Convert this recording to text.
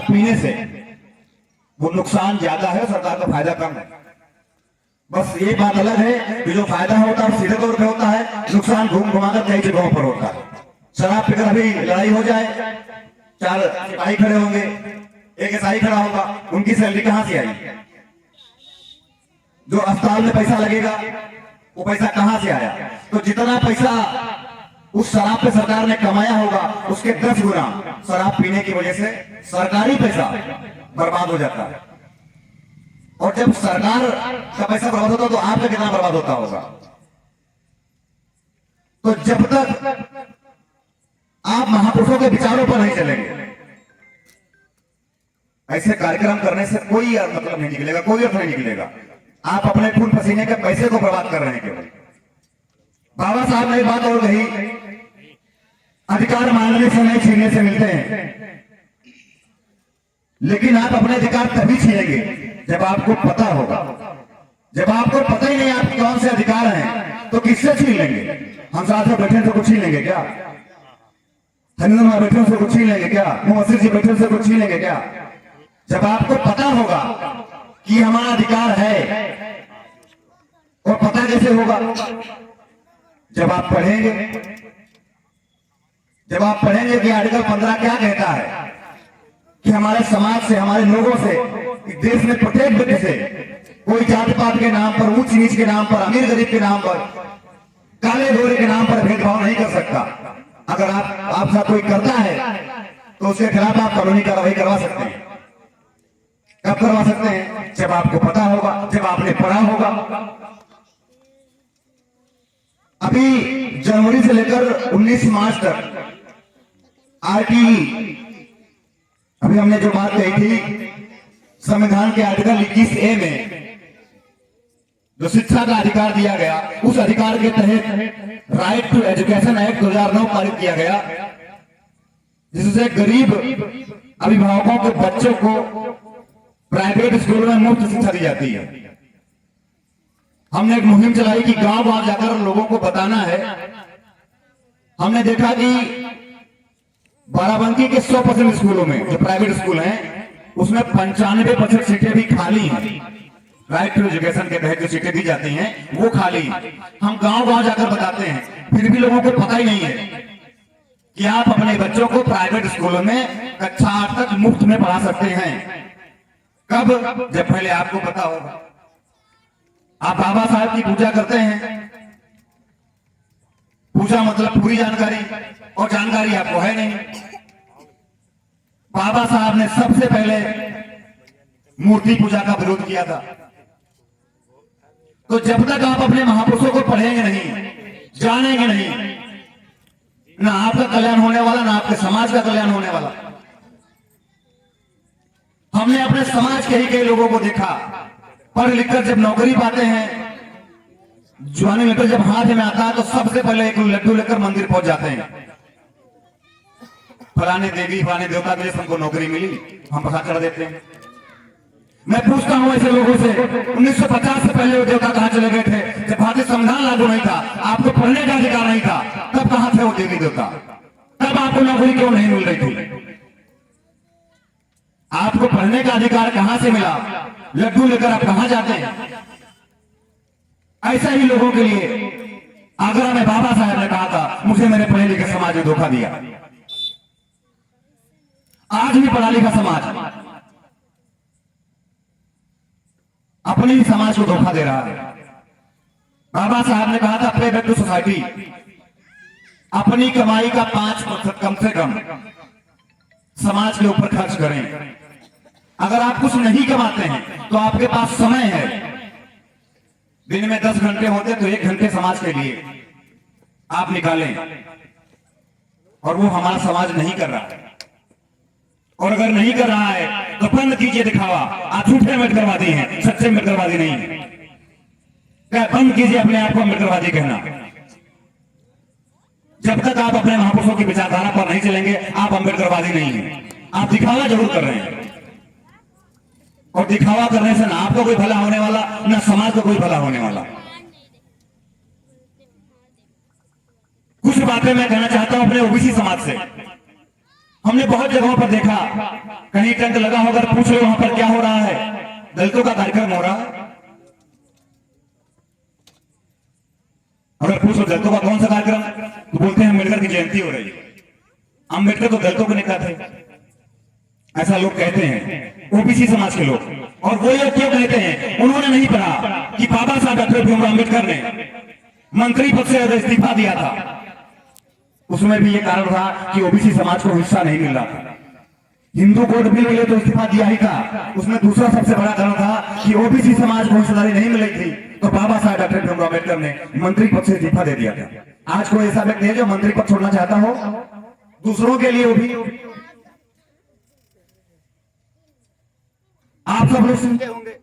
पीने से वो नुकसान ज्यादा है, सरकार का फायदा कम है। बस ये बात अलग है कि जो फायदा होता है सीधे तौर पे होता है, नुकसान घूम घुमाकर कई जगहों पर होता है। शराब पीकर अभी लड़ाई हो जाए, 4 सिपाही खड़े होंगे, एक एसआई खड़ा होगा, उनकी सैलरी कहां से आई? जो अस्पताल में पैसा लगेगा वो पैसा कहां से आया? तो जितना पैसा उस शराब पे सरकार ने कमाया होगा उसके 10 गुना शराब पीने की वजह से सरकारी पैसा बर्बाद हो जाता है। और जब सरकार का पैसा बर्बाद होता है तो आपका कितना बर्बाद होता होगा? तो जब तक आप महापुरुषों के विचारों पर नहीं चलेंगे, ऐसे कार्यक्रम करने से कोई मतलब नहीं निकलेगा, कोई अर्थ नहीं निकलेगा। आप अपने खून पसीने के पैसे को बर्बाद कर रहे हैं केवल। बाबा साहब ने एक बात और कही, अधिकार मांगने से नहीं छीनने से मिलते हैं, लेकिन आप अपने अधिकार तभी छीनेंगे जब आपको पता होगा। जब आपको पता ही नहीं आपके कौन से अधिकार हैं तो किससे छीन लेंगे? हम साथ में बैठे तो कुछ छीन लेंगे क्या? हरिंदर बैठे से कुछ छीन लेंगे क्या? मुहसिर जी बैठे से कुछ छीन लेंगे क्या? जब आपको पता होगा कि हमारा अधिकार है, और पता कैसे होगा? जब आप पढ़ेंगे, जब आप पढ़ेंगे कि आर्टिकल 15 क्या कहता है कि हमारे समाज से, हमारे लोगों से, देश में प्रत्येक व्यक्ति से कोई जाति पात के नाम पर, ऊंच नीच के नाम पर, अमीर गरीब के नाम पर, काले गोरे के नाम पर भेदभाव नहीं कर सकता। अगर आप साथ कोई करता है तो उसके खिलाफ आप कानूनी कार्रवाई करवा सकते हैं। कब करवा सकते हैं? जब आपको पता होगा, जब आपने पढ़ा होगा। अभी जनवरी से लेकर 19 मार्च तक आरटीई, अभी हमने जो बात कही थी, संविधान के आर्टिकल 21A में जो शिक्षा का अधिकार दिया गया, उस अधिकार के तहत राइट टू एजुकेशन एक्ट 2009 पारित किया गया, जिससे गरीब अभिभावकों के बच्चों को प्राइवेट स्कूलों में मुफ्त शिक्षा दी जाती है। हमने एक मुहिम चलाई कि गांव गांव जाकर लोगों को बताना है। हमने देखा कि बाराबंकी के 100% स्कूलों में, जो प्राइवेट स्कूल हैं, उसमें 95% सीटें भी खाली हैं। राइट टू एजुकेशन के तहत जो सीटें दी जाती हैं वो खाली हैं। हम गांव गांव जाकर बताते हैं, फिर भी लोगों को पता ही नहीं है कि आप अपने बच्चों को प्राइवेट स्कूलों में कक्षा 8 तक मुफ्त में पढ़ा सकते हैं। कब? जब पहले आपको पता होगा। आप बाबा साहब की पूजा करते हैं, पूजा मतलब पूरी जानकारी, और जानकारी आपको है नहीं। बाबा साहब ने सबसे पहले मूर्ति पूजा का विरोध किया था। तो जब तक आप अपने महापुरुषों को पढ़ेंगे नहीं, जानेंगे नहीं, ना आपका कल्याण होने वाला, ना आपके समाज का कल्याण होने वाला। हमने अपने समाज के ही कई लोगों को देखा, पढ़ लिखकर जब नौकरी पाते हैं, जवानी लेकर जब हाथ में आता है तो सबसे पहले एक लड्डू लेकर मंदिर पहुंच जाते हैं। फलाने देवी फलाने देवता के हमको नौकरी मिली, हम पता कर देते हैं। मैं पूछता हूं ऐसे लोगों से, 1950 से पहले वो देवता कहां चले गए थे? जब भारतीय संविधान लागू नहीं था, आपको पढ़ने का अधिकार नहीं था, तब कहां थे वो देवी देवता? तब आपको नौकरी क्यों नहीं मिल रही थी? आपको पढ़ने का अधिकार कहां से मिला? लड्डू लेकर आप कहां जाते हैं? ऐसा ही लोगों के लिए आगरा में बाबा साहब ने कहा था, मुझे मेरे पढ़े लिखे समाज ने धोखा दिया। आज भी पढ़ा लिखा समाज अपने ही समाज को धोखा दे रहा है। बाबा साहब ने कहा था, पे बैक टू सोसाइटी, अपनी कमाई का 5% कम से कम समाज के ऊपर खर्च करें। अगर आप कुछ नहीं कमाते हैं तो आपके पास समय है, दिन में 10 घंटे होते तो 1 घंटे समाज के लिए आप निकालें, और वो हमारा समाज नहीं कर रहा है। और अगर नहीं कर रहा है तो बंद कीजिए दिखावा। आप झूठे अम्बेडकरवादी हैं, सच्चे अम्बेडकरवादी नहीं है। क्या बंद कीजिए अपने आप को अम्बेडकरवादी कहना। जब तक आप अपने महापुरुषों की विचारधारा पर नहीं चलेंगे, आप अम्बेडकरवादी नहीं हैं। आप दिखावा जरूर कर रहे हैं, और दिखावा करने से ना आपको कोई भला होने वाला, ना समाज को कोई भला होने वाला। कुछ बातें मैं कहना चाहता हूं अपने ओबीसी समाज से। हमने बहुत जगहों पर देखा, कहीं टेंट लगा होगा, पूछ लो वहां पर क्या हो रहा है, दलितों का कार्यक्रम हो रहा है। अगर पूछ लो दलितों का कौन सा कार्यक्रम, तो बोलते हैं अम्बेडकर की जयंती हो रही है। अम्बेडकर तो दलितों को नेता थे, ऐसा लोग कहते हैं, ओबीसी समाज के लोग। और वो लोग क्यों कहते हैं? उन्होंने नहीं पढ़ा कि बाबा साहब डॉक्टर भीमराव अम्बेडकर ने मंत्री पद से इस्तीफा दिया था। उसमें भी ये कारण था कि ओबीसी समाज को हिस्सा नहीं मिल रहा था। हिंदू कोड बिल मिले तो इस्तीफा दिया ही था। उसमें दूसरा सबसे बड़ा कारण था कि ओबीसी समाज को हिस्सेदारी नहीं मिली थी, तो बाबा साहब डॉक्टर भीमराव अम्बेडकर ने मंत्री पद से इस्तीफा दे दिया था। आज कोई ऐसा व्यक्ति है जो मंत्री पद छोड़ना चाहता हो दूसरों के लिए? वो भी आप सब लोग सुनते होंगे।